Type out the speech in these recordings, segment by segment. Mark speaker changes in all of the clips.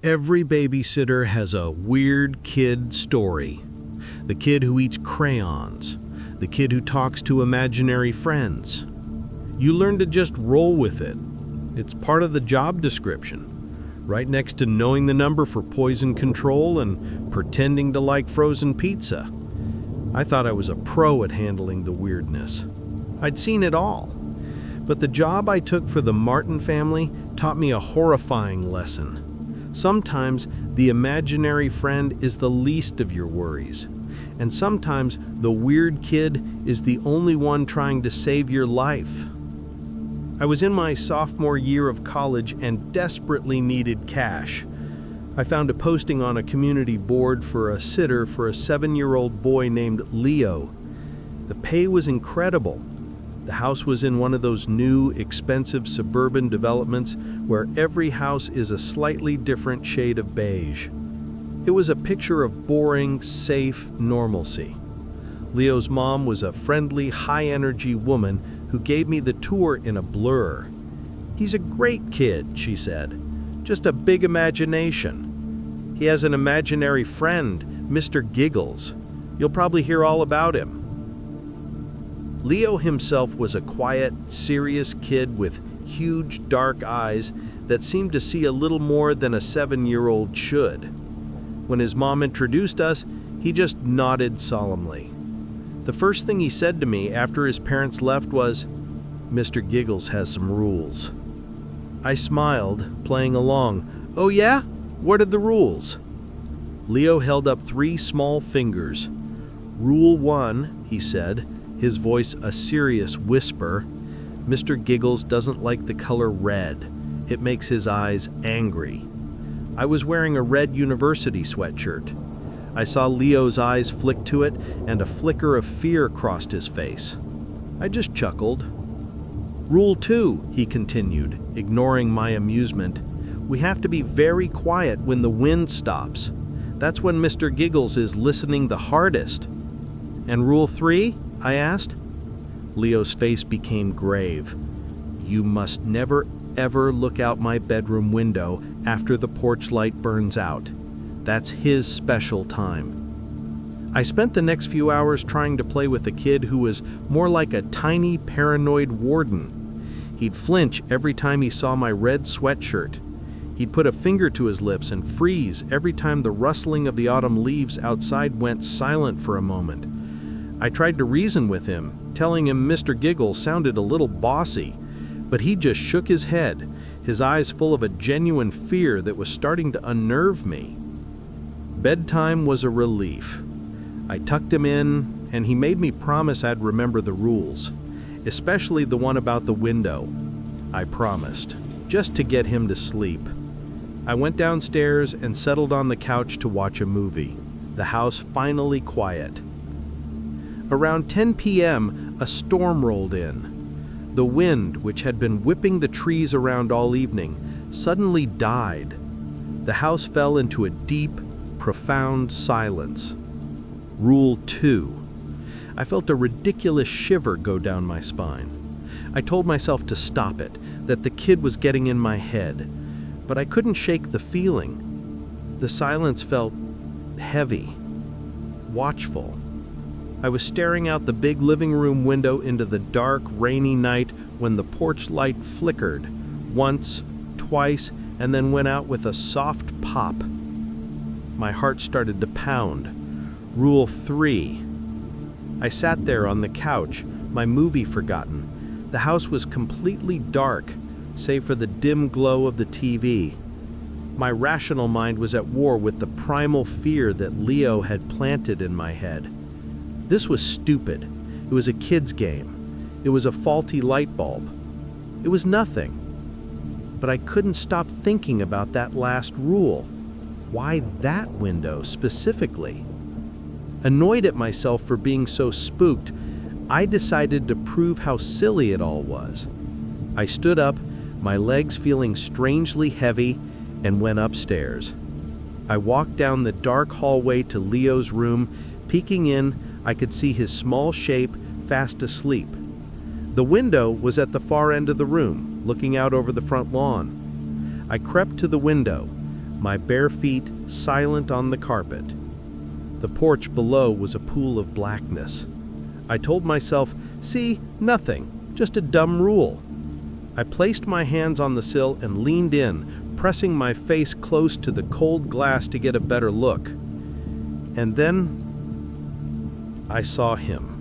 Speaker 1: Every babysitter has a weird kid story. The kid who eats crayons. The kid who talks to imaginary friends. You learn to just roll with it. It's part of the job description, right next to knowing the number for poison control and pretending to like frozen pizza. I thought I was a pro at handling the weirdness. I'd seen it all. But the job I took for the Martin family taught me a horrifying lesson. Sometimes the imaginary friend is the least of your worries, and sometimes the weird kid is the only one trying to save your life. I was in my sophomore year of college and desperately needed cash. I found a posting on a community board for a sitter for a 7-year-old boy named Leo. The pay was incredible. The house was in one of those new, expensive suburban developments where every house is a slightly different shade of beige. It was a picture of boring, safe normalcy. Leo's mom was a friendly, high-energy woman who gave me the tour in a blur. "He's a great kid," she said. "Just a big imagination. He has an imaginary friend, Mr. Giggles. You'll probably hear all about him." Leo himself was a quiet, serious kid with huge, dark eyes that seemed to see a little more than a 7-year-old should. When his mom introduced us, he just nodded solemnly. The first thing he said to me after his parents left was, "Mr. Giggles has some rules." I smiled, playing along. "Oh yeah? What are the rules?" Leo held up 3 small fingers. "Rule 1, he said, his voice a serious whisper, "Mr. Giggles doesn't like the color red. It makes his eyes angry." I was wearing a red university sweatshirt. I saw Leo's eyes flick to it, and a flicker of fear crossed his face. I just chuckled. "Rule 2, he continued, ignoring my amusement. "We have to be very quiet when the wind stops. That's when Mr. Giggles is listening the hardest." "And Rule 3? I asked. Leo's face became grave. "You must never, ever look out my bedroom window after the porch light burns out. That's his special time." I spent the next few hours trying to play with a kid who was more like a tiny, paranoid warden. He'd flinch every time he saw my red sweatshirt. He'd put a finger to his lips and freeze every time the rustling of the autumn leaves outside went silent for a moment. I tried to reason with him, telling him Mr. Giggles sounded a little bossy, but he just shook his head, his eyes full of a genuine fear that was starting to unnerve me. Bedtime was a relief. I tucked him in, and he made me promise I'd remember the rules, especially the one about the window. I promised, just to get him to sleep. I went downstairs and settled on the couch to watch a movie, the house finally quiet. Around 10 p.m., a storm rolled in. The wind, which had been whipping the trees around all evening, suddenly died. The house fell into a deep, profound silence. Rule 2. I felt a ridiculous shiver go down my spine. I told myself to stop it, that the kid was getting in my head, but I couldn't shake the feeling. The silence felt heavy, watchful. I was staring out the big living room window into the dark, rainy night when the porch light flickered, once, twice, and then went out with a soft pop. My heart started to pound. Rule 3. I sat there on the couch, my movie forgotten. The house was completely dark, save for the dim glow of the TV. My rational mind was at war with the primal fear that Leo had planted in my head. This was stupid. It was a kid's game. It was a faulty light bulb. It was nothing. But I couldn't stop thinking about that last rule. Why that window specifically? Annoyed at myself for being so spooked, I decided to prove how silly it all was. I stood up, my legs feeling strangely heavy, and went upstairs. I walked down the dark hallway to Leo's room. Peeking in, I could see his small shape fast asleep. The window was at the far end of the room, looking out over the front lawn. I crept to the window. my bare feet silent on the carpet. The porch below was a pool of blackness. I told myself, see, nothing, just a dumb rule. I placed my hands on the sill and leaned in, pressing my face close to the cold glass to get a better look. And then I saw him.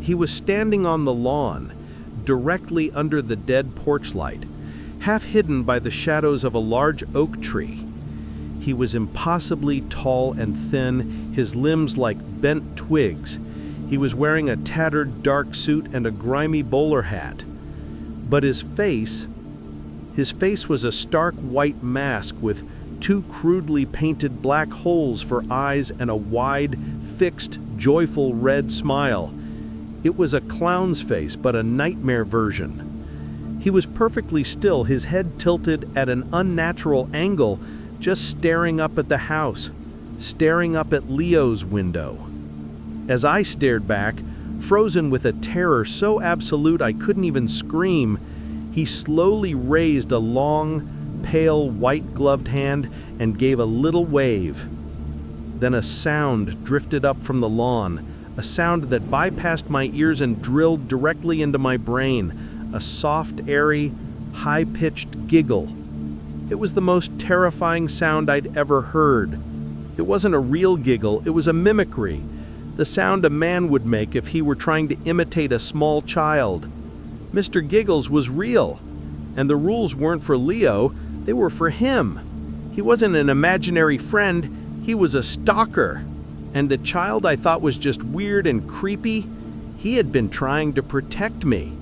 Speaker 1: He was standing on the lawn, directly under the dead porch light, half hidden by the shadows of a large oak tree. He was impossibly tall and thin, his limbs like bent twigs. He was wearing a tattered dark suit and a grimy bowler hat. But his face was a stark white mask with two crudely painted black holes for eyes and a wide, fixed, joyful red smile. It was a clown's face, but a nightmare version. He was perfectly still, his head tilted at an unnatural angle, just staring up at the house, staring up at Leo's window. As I stared back, frozen with a terror so absolute I couldn't even scream, he slowly raised a long, pale, white-gloved hand and gave a little wave. Then a sound drifted up from the lawn, a sound that bypassed my ears and drilled directly into my brain, a soft, airy, high-pitched giggle. It was the most terrifying sound I'd ever heard. It wasn't a real giggle, it was a mimicry, the sound a man would make if he were trying to imitate a small child. Mr. Giggles was real, and the rules weren't for Leo, they were for him. He wasn't an imaginary friend, he was a stalker. And the child I thought was just weird and creepy, he had been trying to protect me.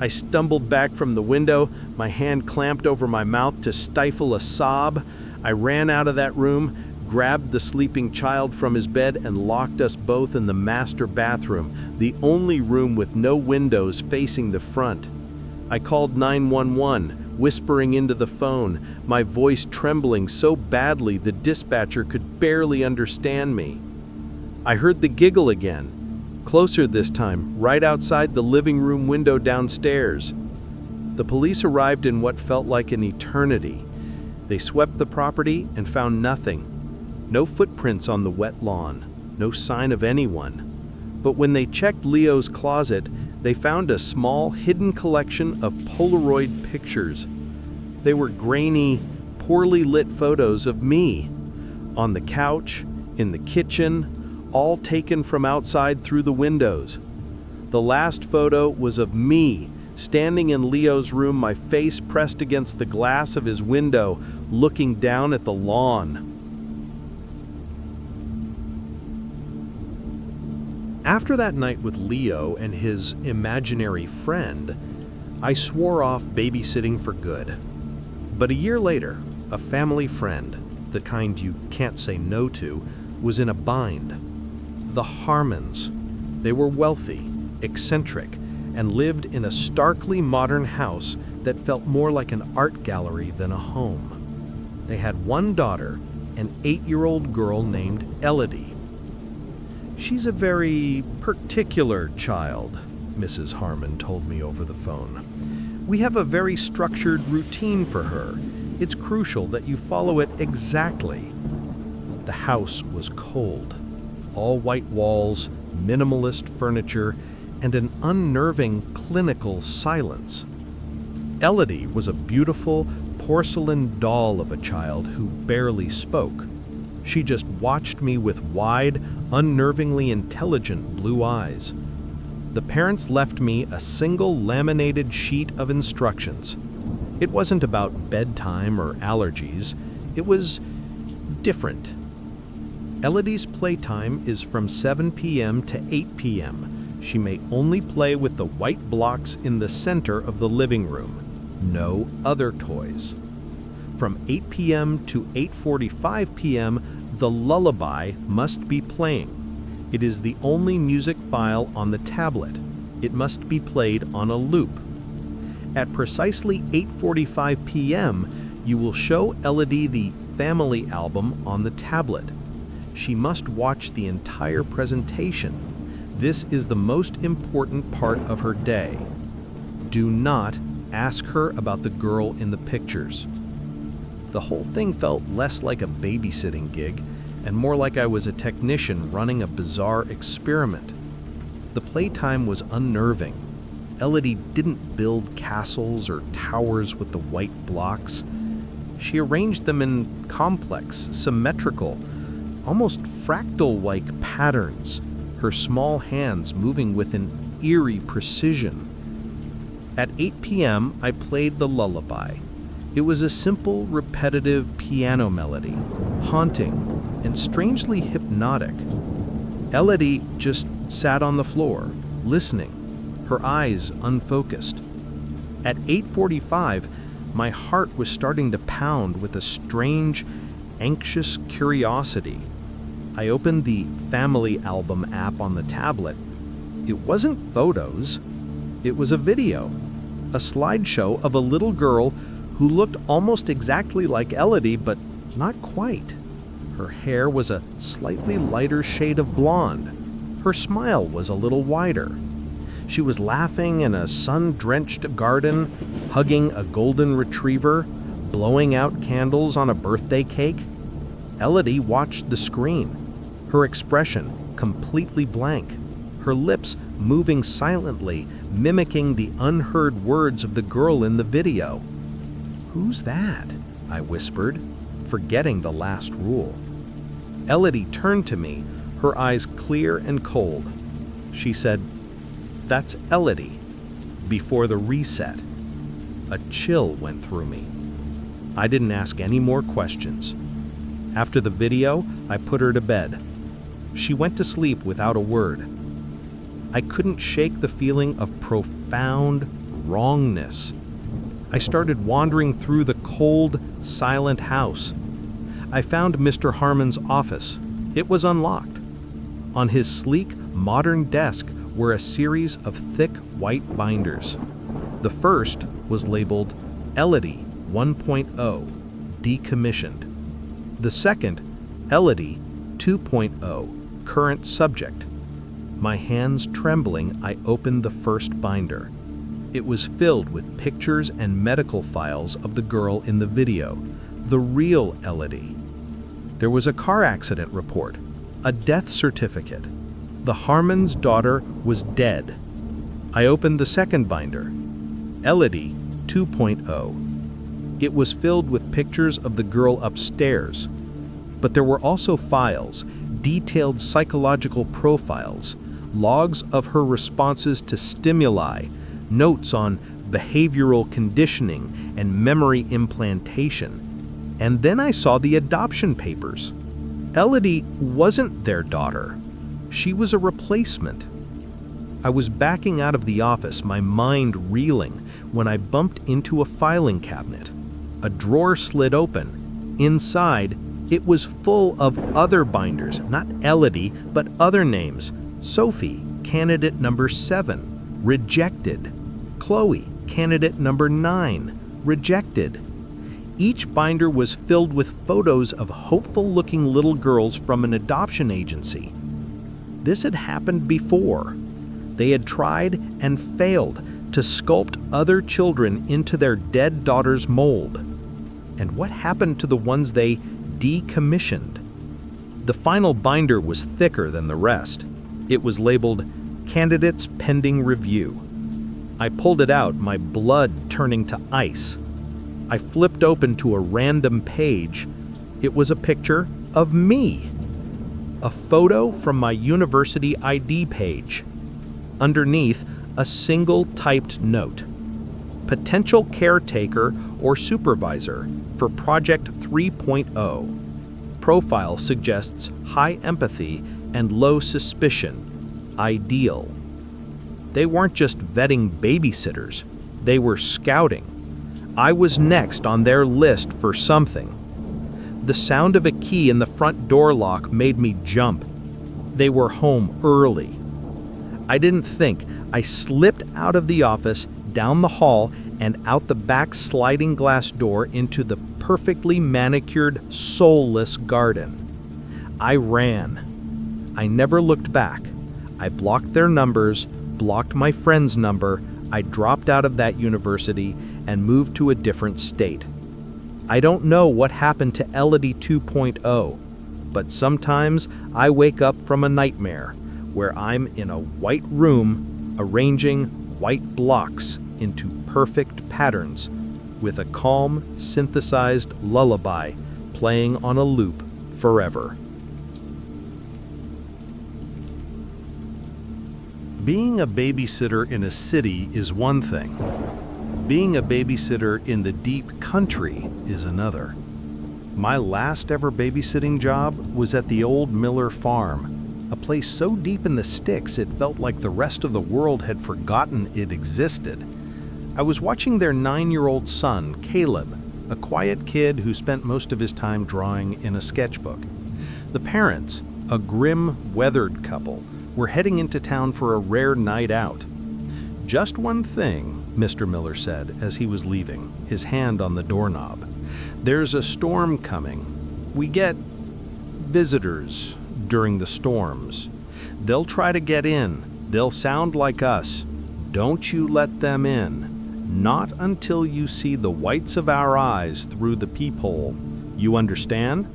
Speaker 1: I stumbled back from the window, my hand clamped over my mouth to stifle a sob. I ran out of that room, grabbed the sleeping child from his bed, and locked us both in the master bathroom, the only room with no windows facing the front. I called 911, whispering into the phone, my voice trembling so badly the dispatcher could barely understand me. I heard the giggle again, closer this time, right outside the living room window downstairs. The police arrived in what felt like an eternity. They swept the property and found nothing. No footprints on the wet lawn, no sign of anyone. But when they checked Leo's closet, they found a small, hidden collection of Polaroid pictures. They were grainy, poorly lit photos of me, on the couch, in the kitchen, all taken from outside through the windows. The last photo was of me, standing in Leo's room, my face pressed against the glass of his window, looking down at the lawn. After that night with Leo and his imaginary friend, I swore off babysitting for good. But a year later, a family friend, the kind you can't say no to, was in a bind. The Harmons. They were wealthy, eccentric, and lived in a starkly modern house that felt more like an art gallery than a home. They had one daughter, an 8-year-old girl named Elodie. She's a very particular child, Mrs. Harmon told me over the phone. We have a very structured routine for her. It's crucial that you follow it exactly. The house was cold. All white walls, minimalist furniture, and an unnerving clinical silence. Elodie was a beautiful porcelain doll of a child who barely spoke. She just watched me with wide, unnervingly intelligent blue eyes. The parents left me a single laminated sheet of instructions. It wasn't about bedtime or allergies. It was different. Elodie's playtime is from 7 p.m. to 8 p.m. She may only play with the white blocks in the center of the living room. No other toys. From 8 p.m. to 8:45 p.m., the lullaby must be playing. It is the only music file on the tablet. It must be played on a loop. At precisely 8:45 p.m., you will show Elodie the family album on the tablet. She must watch the entire presentation. This is the most important part of her day. Do not ask her about the girl in the pictures. The whole thing felt less like a babysitting gig and more like I was a technician running a bizarre experiment. The playtime was unnerving. Elodie didn't build castles or towers with the white blocks. She arranged them in complex, symmetrical, almost fractal-like patterns, her small hands moving with an eerie precision. At 8 p.m., I played the lullaby. It was a simple, repetitive piano melody, haunting and strangely hypnotic. Elodie just sat on the floor, listening, her eyes unfocused. At 8:45, my heart was starting to pound with a strange, anxious curiosity. I opened the Family Album app on the tablet. It wasn't photos. It was a video, a slideshow of a little girl who looked almost exactly like Elodie, but not quite. Her hair was a slightly lighter shade of blonde. Her smile was a little wider. She was laughing in a sun-drenched garden, hugging a golden retriever, blowing out candles on a birthday cake. Elodie watched the screen, her expression completely blank, her lips moving silently, mimicking the unheard words of the girl in the video. "Who's that?" I whispered, forgetting the last rule. Elodie turned to me, her eyes clear and cold. She said, "That's Elodie," before the reset. A chill went through me. I didn't ask any more questions. After the video, I put her to bed. She went to sleep without a word. I couldn't shake the feeling of profound wrongness. I started wandering through the cold, silent house. I found Mr. Harmon's office. It was unlocked. On his sleek, modern desk were a series of thick white binders. The first was labeled Elodie 1.0, decommissioned. The second, Elodie 2.0, current subject. My hands trembling, I opened the first binder. It was filled with pictures and medical files of the girl in the video, the real Elodie. There was a car accident report, a death certificate. The Harmon's daughter was dead. I opened the second binder, Elodie 2.0. It was filled with pictures of the girl upstairs, but there were also files, detailed psychological profiles, logs of her responses to stimuli, notes on behavioral conditioning and memory implantation. And then I saw the adoption papers. Elodie wasn't their daughter. She was a replacement. I was backing out of the office, my mind reeling, when I bumped into a filing cabinet. A drawer slid open. Inside, it was full of other binders, not Elodie, but other names. Sophie, candidate number 7, rejected. Chloe, candidate number 9, rejected. Each binder was filled with photos of hopeful-looking little girls from an adoption agency. This had happened before. They had tried and failed to sculpt other children into their dead daughter's mold. And what happened to the ones they decommissioned? The final binder was thicker than the rest. It was labeled Candidates Pending Review. I pulled it out, my blood turning to ice. I flipped open to a random page. It was a picture of me. A photo from my university ID page. Underneath, a single typed note. Potential caretaker or supervisor for Project 3.0. Profile suggests high empathy and low suspicion. Ideal. They weren't just vetting babysitters, they were scouting. I was next on their list for something. The sound of a key in the front door lock made me jump. They were home early. I didn't think. I slipped out of the office, down the hall, and out the back sliding glass door into the perfectly manicured, soulless garden. I ran. I never looked back. I blocked their numbers, blocked my friend's number. I dropped out of that university and moved to a different state. I don't know what happened to Elodie 2.0, but sometimes I wake up from a nightmare where I'm in a white room arranging white blocks into perfect patterns with a calm, synthesized lullaby playing on a loop forever. Being a babysitter in a city is one thing. Being a babysitter in the deep country is another. My last ever babysitting job was at the old Miller farm, a place so deep in the sticks it felt like the rest of the world had forgotten it existed. I was watching their 9-year-old son, Caleb, a quiet kid who spent most of his time drawing in a sketchbook. The parents, a grim, weathered couple, were heading into town for a rare night out. "Just one thing," Mr. Miller said as he was leaving, his hand on the doorknob. "There's a storm coming. We get visitors during the storms. They'll try to get in. They'll sound like us. Don't you let them in. Not until you see the whites of our eyes through the peephole. You understand?"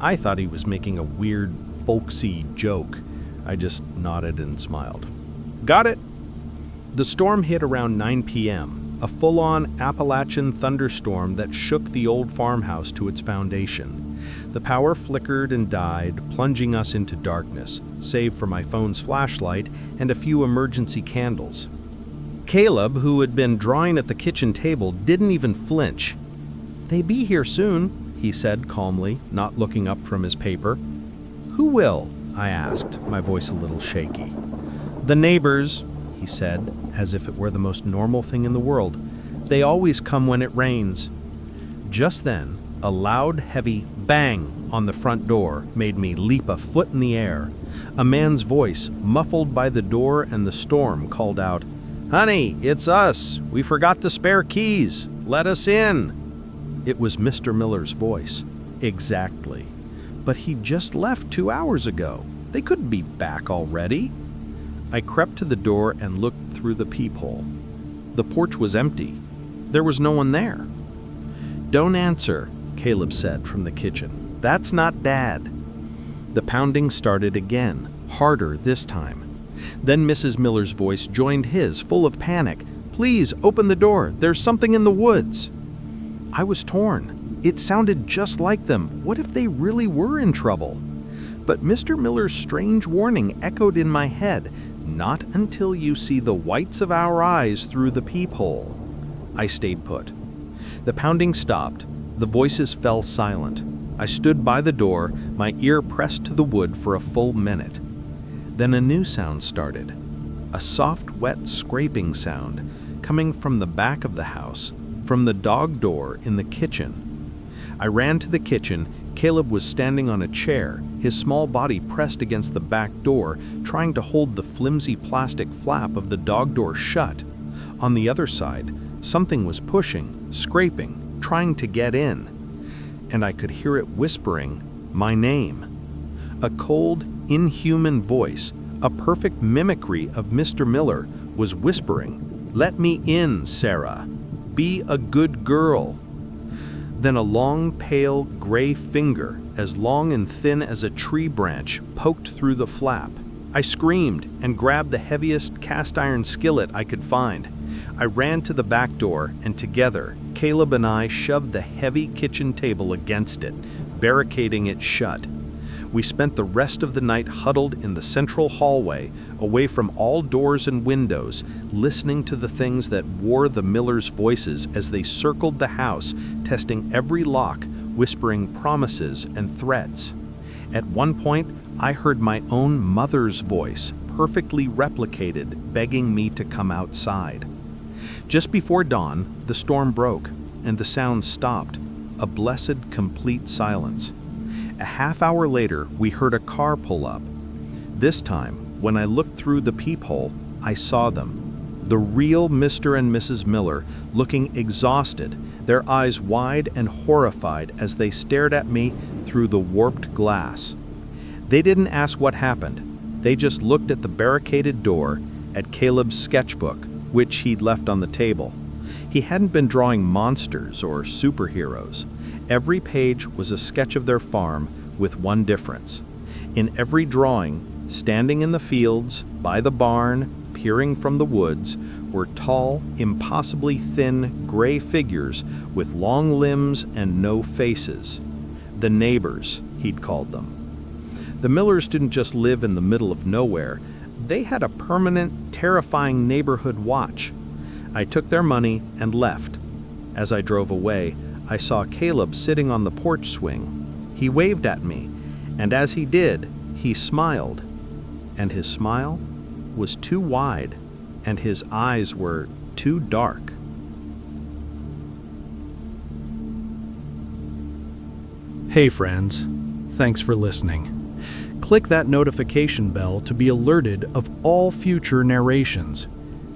Speaker 1: I thought he was making a weird, folksy joke. I just nodded and smiled. "Got it." The storm hit around 9 p.m., a full-on Appalachian thunderstorm that shook the old farmhouse to its foundation. The power flickered and died, plunging us into darkness, save for my phone's flashlight and a few emergency candles. Caleb, who had been drawing at the kitchen table, didn't even flinch. "They be here soon," he said calmly, not looking up from his paper. "Who will?" I asked, my voice a little shaky. "The neighbors," he said, as if it were the most normal thing in the world. "They always come when it rains." Just then, a loud, heavy bang on the front door made me leap a foot in the air. A man's voice, muffled by the door and the storm, called out, "Honey, it's us. We forgot the spare keys. Let us in." It was Mr. Miller's voice. Exactly. But he'd just left 2 hours ago. They couldn't be back already. I crept to the door and looked through the peephole. The porch was empty. There was no one there. "Don't answer," Caleb said from the kitchen. "That's not Dad." The pounding started again, harder this time. Then Mrs. Miller's voice joined his, full of panic. "Please, open the door. There's something in the woods." I was torn. It sounded just like them. What if they really were in trouble? But Mr. Miller's strange warning echoed in my head. Not until you see the whites of our eyes through the peephole. I stayed put. The pounding stopped. The voices fell silent. I stood by the door, my ear pressed to the wood for a full minute. Then a new sound started. A soft, wet scraping sound coming from the back of the house, from the dog door in the kitchen. I ran to the kitchen. Caleb was standing on a chair, his small body pressed against the back door, trying to hold the flimsy plastic flap of the dog door shut. On the other side, something was pushing, scraping, trying to get in. And I could hear it whispering my name. A cold, inhuman voice, a perfect mimicry of Mr. Miller, was whispering, "Let me in, Sarah. Be a good girl." Then a long, pale, gray finger, as long and thin as a tree branch, poked through the flap. I screamed and grabbed the heaviest cast-iron skillet I could find. I ran to the back door, and together, Caleb and I shoved the heavy kitchen table against it, barricading it shut. We spent the rest of the night huddled in the central hallway, away from all doors and windows, listening to the things that wore the Millers' voices as they circled the house, testing every lock, whispering promises and threats. At one point, I heard my own mother's voice, perfectly replicated, begging me to come outside. Just before dawn, the storm broke, and the sounds stopped, a blessed, complete silence. A half hour later, we heard a car pull up. This time, when I looked through the peephole, I saw them. The real Mr. and Mrs. Miller, looking exhausted, their eyes wide and horrified as they stared at me through the warped glass. They didn't ask what happened. They just looked at the barricaded door, at Caleb's sketchbook, which he'd left on the table.
Speaker 2: He hadn't been drawing monsters or superheroes. Every page was a sketch of their farm with one difference. In every drawing, standing in the fields, by the barn, peering from the woods, were tall, impossibly thin, gray figures with long limbs and no faces. The neighbors, he'd called them. The Millers didn't just live in the middle of nowhere. They had a permanent, terrifying neighborhood watch. I took their money and left. As I drove away, I saw Caleb sitting on the porch swing. He waved at me, and as he did, he smiled. And his smile was too wide, and his eyes were too dark.
Speaker 1: Hey friends, thanks for listening. Click that notification bell to be alerted of all future narrations.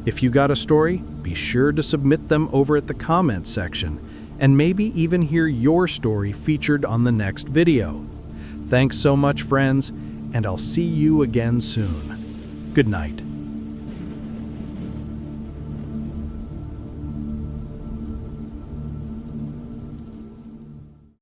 Speaker 1: If you got a story, be sure to submit them over at the comments section, and maybe even hear your story featured on the next video. Thanks so much, friends, and I'll see you again soon. Good night.